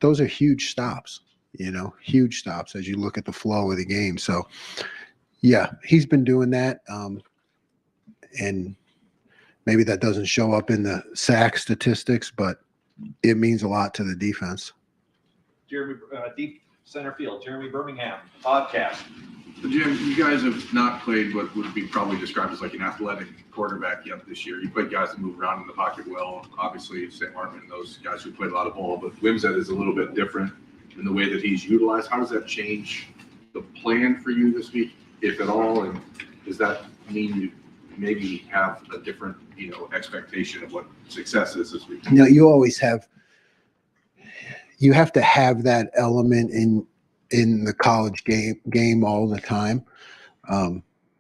S2: Those are huge stops, huge stops as you look at the flow of the game. So, yeah, he's been doing that. And maybe that doesn't show up in the sack statistics, but it means a lot to the defense.
S1: Jeremy, deep center field, Jeremy Birmingham, podcast.
S4: Jim, you guys have not played what would be probably described as like an athletic quarterback yet this year. You played guys that move around in the pocket well. Obviously, St. Martin and those guys who played a lot of ball, but Wimsett is a little bit different in the way that he's utilized. How does that change the plan for you this week, if at all? And does that mean you maybe have a different, expectation of what success is this week?
S2: You always have. You have to have that element in the college game all the time,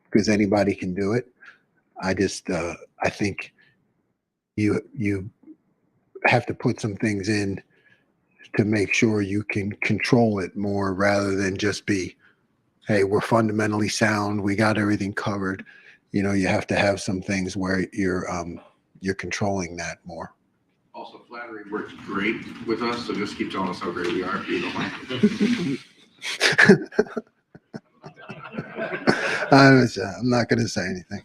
S2: because anybody can do it. I think you have to put some things in to make sure you can control it more rather than just be, hey, we're fundamentally sound, we got everything covered. You have to have some things where you're controlling that more.
S4: Also, flattery works great with us, so just keep telling us how great we are if you don't mind.
S2: I'm not going to say anything.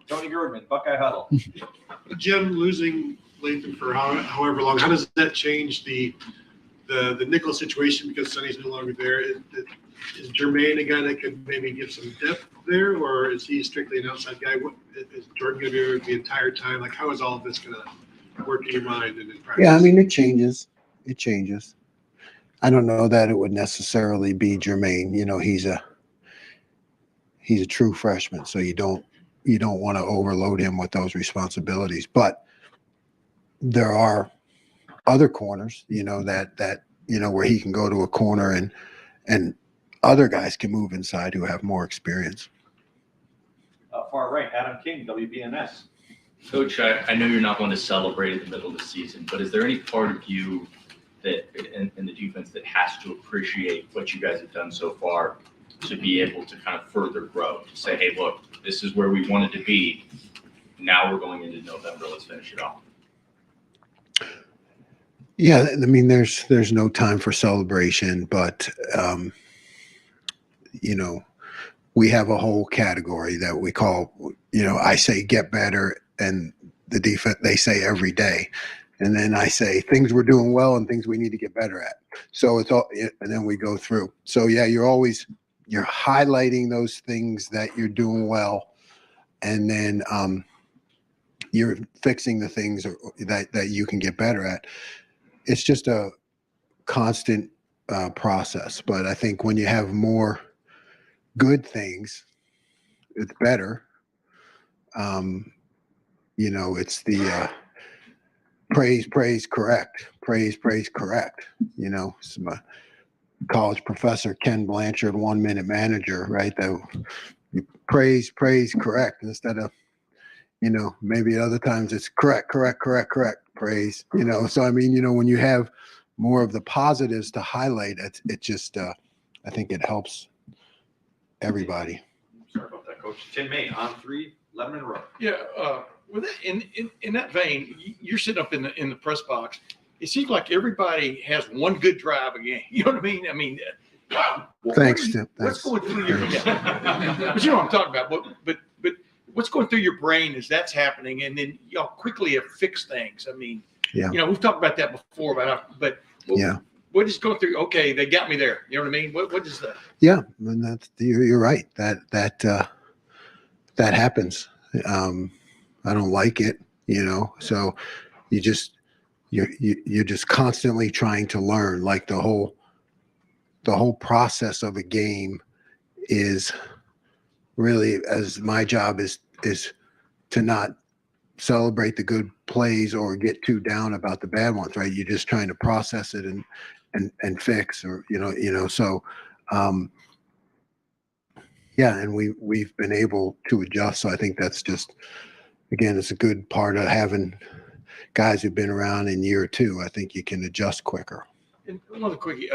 S1: Tony Girdman, Buckeye Huddle.
S7: Jim, losing Lathan for however long, how does that change the nickel situation because Sonny's no longer there? Is Jermaine a guy that could maybe give some depth there, or is he strictly an outside guy? What is Jordan going to do the entire time? Like, how is all of this going to work in your mind and in practice?
S2: Yeah, I mean, it changes. It changes. I don't know that it would necessarily be Jermaine. He's a true freshman, so you don't want to overload him with those responsibilities. But there are other corners, that where he can go to a corner and other guys can move inside who have more experience.
S1: Far right, Adam King, WBNS.
S10: Coach, I know you're not one to celebrate in the middle of the season, but is there any part of you that in the defense that has to appreciate what you guys have done so far to be able to kind of further grow, to say, hey, look, this is where we wanted to be. Now we're going into November. Let's finish it off.
S2: Yeah, I mean, there's no time for celebration, but we have a whole category that we call, I say get better, and the defense, they say every day. And then I say things we're doing well and things we need to get better at. So it's all, and then we go through. So yeah, you're highlighting those things that you're doing well, and then you're fixing the things that you can get better at. It's just a constant process. But I think when you have more good things, it's better. It's the praise, correct. Praise, correct. My college professor, Ken Blanchard, 1 Minute Manager, right? That you praise, correct, instead of, maybe other times it's correct, praise, So, I mean, when you have more of the positives to highlight, it just, I think it helps everybody.
S1: Sorry about that, Coach. Tim May, on 3, Lebanon Road.
S19: Yeah, with that, in that vein, you're sitting up in the press box. It seems like everybody has one good drive again. You know what I mean? I mean,
S2: Thanks, Tim.
S19: What's going through your? But you know what I'm talking about. But what's going through your brain as that's happening, and then y'all quickly have fixed things. I mean,
S2: yeah.
S19: We've talked about that before,
S2: yeah.
S19: What is going through? Okay, they got me there. You know what I mean? What is that?
S2: Yeah, and you're right. That happens. I don't like it, So you're just constantly trying to learn. Like the whole process of a game is really, as my job is to not celebrate the good plays or get too down about the bad ones, right? You're just trying to process it and fix, or so yeah, and we've been able to adjust. So I think that's just, again, it's a good part of having guys who've been around in year 2. I think you can adjust quicker.
S19: And another quickie,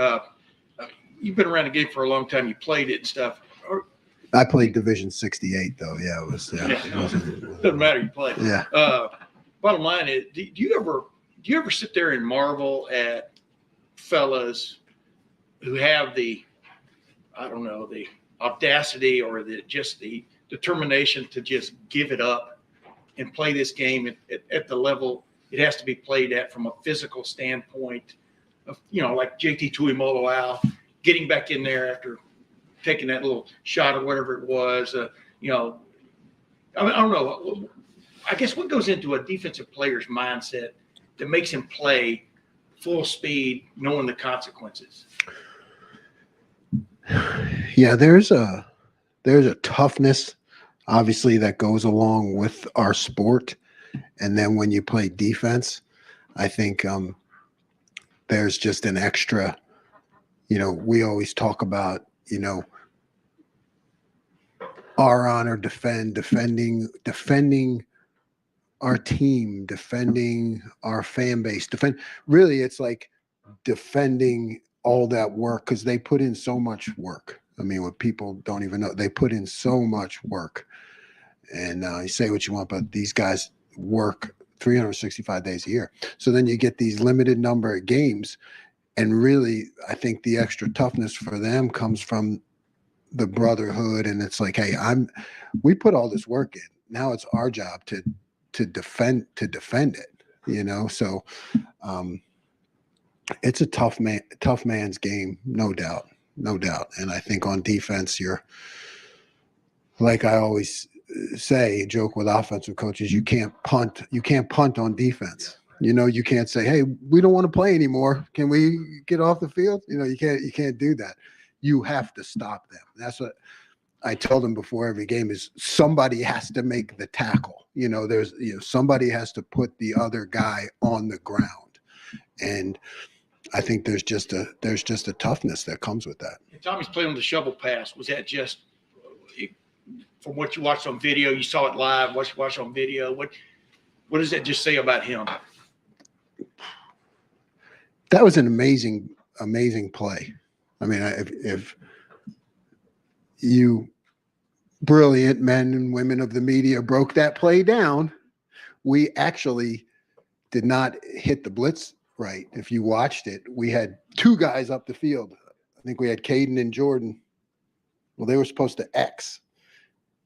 S19: you've been around the game for a long time. You played it and stuff.
S2: I played Division 68 though. Yeah, it was. Yeah, it wasn't,
S19: Doesn't matter, you play.
S2: Yeah.
S19: Bottom line is, do you ever sit there and marvel at fellas who have the audacity or the determination to just give it up and play this game at the level it has to be played at from a physical standpoint of, like JT Tuimoloau getting back in there after taking that little shot or whatever it was. I don't know. I guess what goes into a defensive player's mindset that makes him play full speed, knowing the consequences?
S2: Yeah, there's a toughness, obviously, that goes along with our sport. And then when you play defense, I think there's just an extra, we always talk about, our honor, defending our team, defending our fan base, really it's like defending all that work, because they put in so much work. I mean, what people don't even know, they put in so much work. And you say what you want, but these guys work 365 days a year. So then you get these limited number of games. And really, I think the extra toughness for them comes from the brotherhood. And it's like, hey, we put all this work in. Now it's our job to defend it, So it's a tough man's game, no doubt. And I think on defense, you're, like I always say, joke with offensive coaches, you can't punt on defense. You can't say, hey, we don't want to play anymore. Can we get off the field? You can't do that. You have to stop them. That's what I tell them before every game is somebody has to make the tackle. There's somebody has to put the other guy on the ground. And I think there's just a toughness that comes with that.
S19: Tommy's playing on the shovel pass. Was that just from what you watched on video? You saw it live. Watch on video. What does that just say about him?
S2: That was an amazing play. I mean, if you brilliant men and women of the media broke that play down, we actually did not hit the blitz right. If you watched it, we had two guys up the field. I think we had Caden and Jordan. Well, they were supposed to X.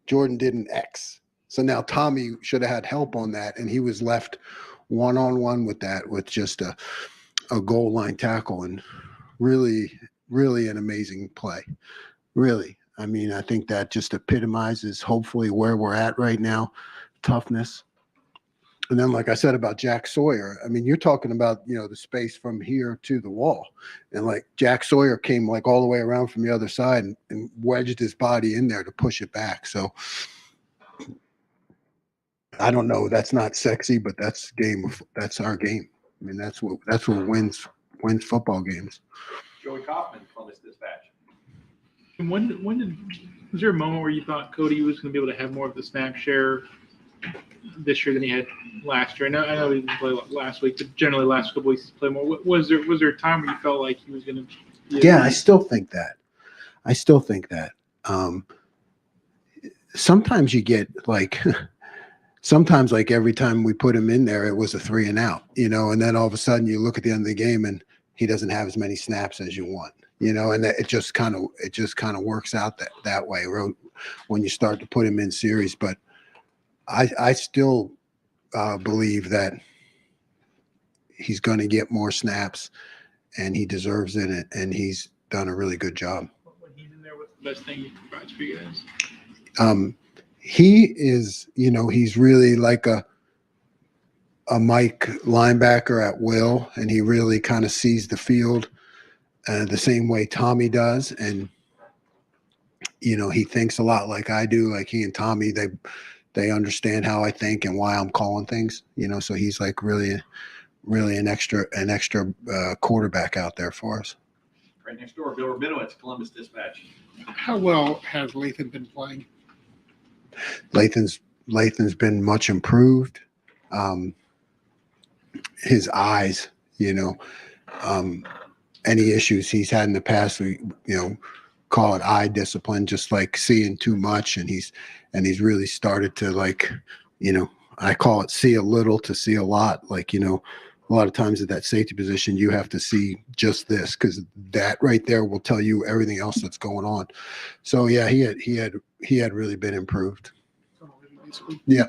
S2: Jordan didn't X. So now Tommy should have had help on that, and he was left one-on-one with that, with just a goal line tackle, and really, really an amazing play. Really. I mean, I think that just epitomizes hopefully where we're at right now, toughness. And then, like I said about Jack Sawyer, I mean, you're talking about, the space from here to the wall. And like Jack Sawyer came like all the way around from the other side and wedged his body in there to push it back. So I don't know. That's not sexy, but that's our game. I mean, that's what wins football games.
S1: Joey Kaufman, Columbus Dispatch.
S18: And was there a moment where you thought Cody was going to be able to have more of the snap share this year than he had last year? I know he didn't play last week, but generally last couple weeks he's played more. Was there a time where you felt like he was going to?
S2: Yeah, I still think that. Sometimes you get like, sometimes like every time we put him in there, it was a 3 and out, and then all of a sudden you look at the end of the game and he doesn't have as many snaps as you want, and it just kind of works out that way when you start to put him in series. But I still believe that he's going to get more snaps, and he deserves it, and he's done a really good job.
S18: When he's in there, what's the best thing he provides for you guys?
S2: He is, he's really like a Mike linebacker at will, and he really kind of sees the field the same way Tommy does, and he thinks a lot like I do. Like he and Tommy, they understand how I think and why I'm calling things, so he's like really an extra quarterback out there for us.
S1: Right next door, Bill Rabinowitz, Columbus Dispatch.
S17: How well has Lathan been playing?
S2: Lathan's been much improved. His eyes, any issues he's had in the past, call it eye discipline, just like seeing too much, and he's really started to, like, I call it see a little to see a lot. Like, a lot of times at that safety position, you have to see just this, because that right there will tell you everything else that's going on. So yeah, he had really been improved. Yeah.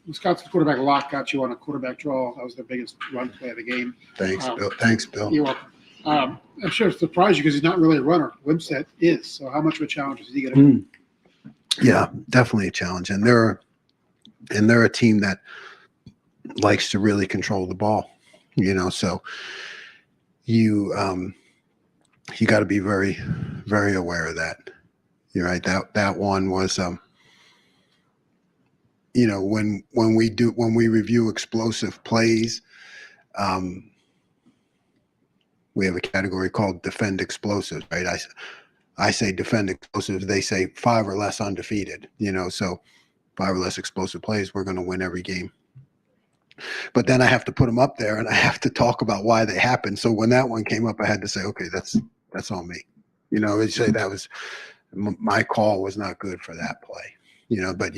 S17: Wisconsin's quarterback lock got you on a quarterback draw. That was the biggest run play of the game.
S2: Thanks, Bill. Thanks, Bill.
S17: You're welcome. I'm sure it surprised you because he's not really a runner. Wimsatt is. So how much of a challenge is he going to be?
S2: Yeah, definitely a challenge. And they're a team that likes to really control the ball, so you got to be very, very aware of that. You're right. That one was, when we review explosive plays, we have a category called defend explosives, right? I say defend explosives. They say 5 or less undefeated, so 5 or less explosive plays, we're going to win every game. But then I have to put them up there and I have to talk about why they happened. So when that one came up, I had to say, okay, that's on me. I'd say that was my call was not good for that play. But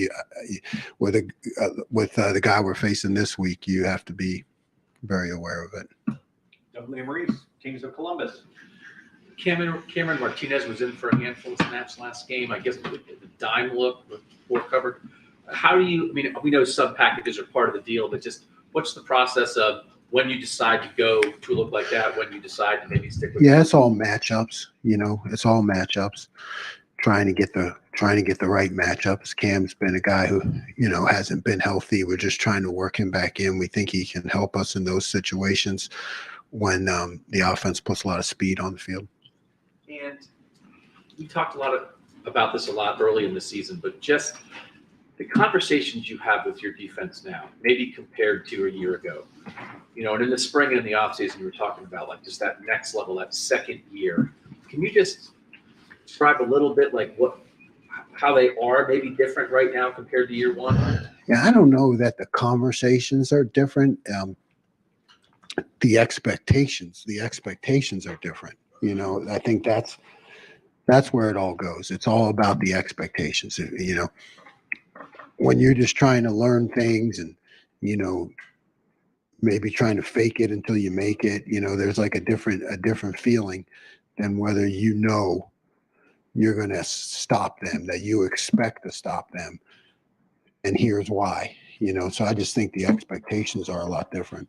S2: with the guy we're facing this week, you have to be very aware of it.
S1: Douglas Maurice, Kings of Columbus.
S21: Cameron Martinez was in for a handful of snaps last game. I guess the dime look with 4 covered. How do you? I mean, we know sub packages are part of the deal, but just what's the process of when you decide to go to a look like that? When you decide to maybe stick with?
S2: Yeah, it's all matchups. It's all matchups. Trying to get the right matchups. Cam's been a guy who hasn't been healthy. We're just trying to work him back in. We think he can help us in those situations when the offense puts a lot of speed on the field.
S21: And we talked about this a lot early in the season, but just the conversations you have with your defense now, maybe compared to a year ago, and in the spring and in the offseason, you were talking about like just that next level, that second year. Can you just describe a little bit like how they are maybe different right now compared to year one?
S2: Yeah, I don't know that the conversations are different. The expectations are different. I think that's where it all goes. It's all about the expectations. When you're just trying to learn things and, maybe trying to fake it until you make it, there's like a different feeling than whether you're going to stop them, that you expect to stop them. And here's why, so I just think the expectations are a lot different.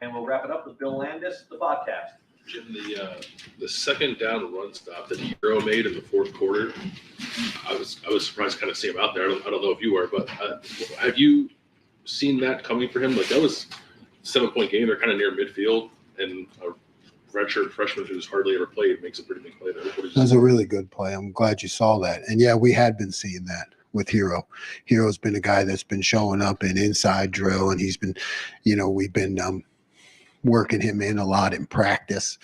S1: And we'll wrap it up with Bill Landis, the podcast.
S20: Jim, the second down run stop that Hero made in the fourth quarter, I was surprised to kind of see him out there. I don't know if you were, but have you seen that coming for him? Like, that was a 7-point game. They're kind of near midfield, and a redshirt freshman who's hardly ever played makes a pretty big play there.
S2: That was a really good play. I'm glad you saw that. And yeah, we had been seeing that with Hero. Hero's been a guy that's been showing up in inside drill, and he's been, we've been working him in a lot in practice.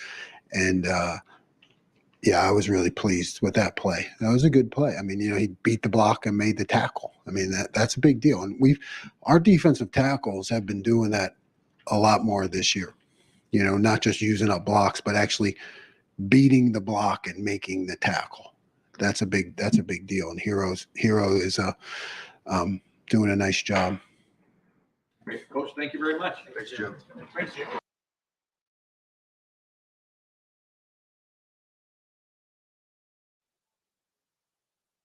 S2: And I was really pleased with that play. That was a good play. I mean, he beat the block and made the tackle. I mean, that's a big deal. And our defensive tackles have been doing that a lot more this year. Not just using up blocks, but actually beating the block and making the tackle. That's a big deal. And Hero is doing a nice job.
S1: Great. Coach, thank you very much.
S2: Thanks, Jim.
S1: Thanks, Jim.